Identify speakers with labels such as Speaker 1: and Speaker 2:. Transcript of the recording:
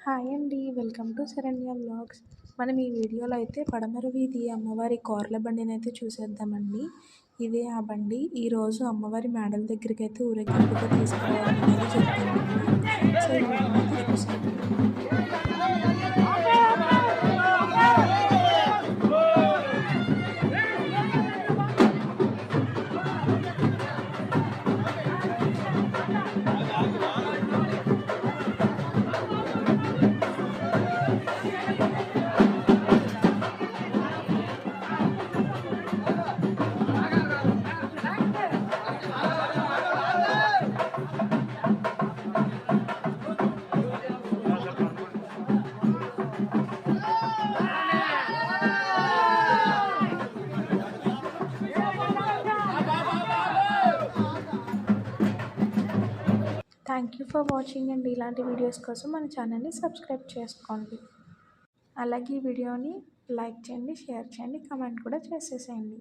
Speaker 1: Hi అండి. Welcome to Saranya vlogs. మనం ఈ వీడియోలో అయితే పడమర వీధి అమ్మవారి కార్ల బండినైతే చూసేద్దామండి. ఇదే ఆ బండి. ఈరోజు అమ్మవారి మేడల దగ్గరికి అయితే ఊరేగింపుగా తీసుకురావడం అనేది జరిగిందండి. సో ఈ వీడియోని అయితే చూసేద్దాం. థ్యాంక్ యూ ఫర్ వాచింగ్ అండి. ఇలాంటి వీడియోస్ కోసం మన ఛానల్ని సబ్స్క్రైబ్ చేసుకోండి. అలాగే ఈ వీడియోని లైక్ చేయండి, షేర్ చేయండి, కామెంట్ కూడా చేసేసేయండి.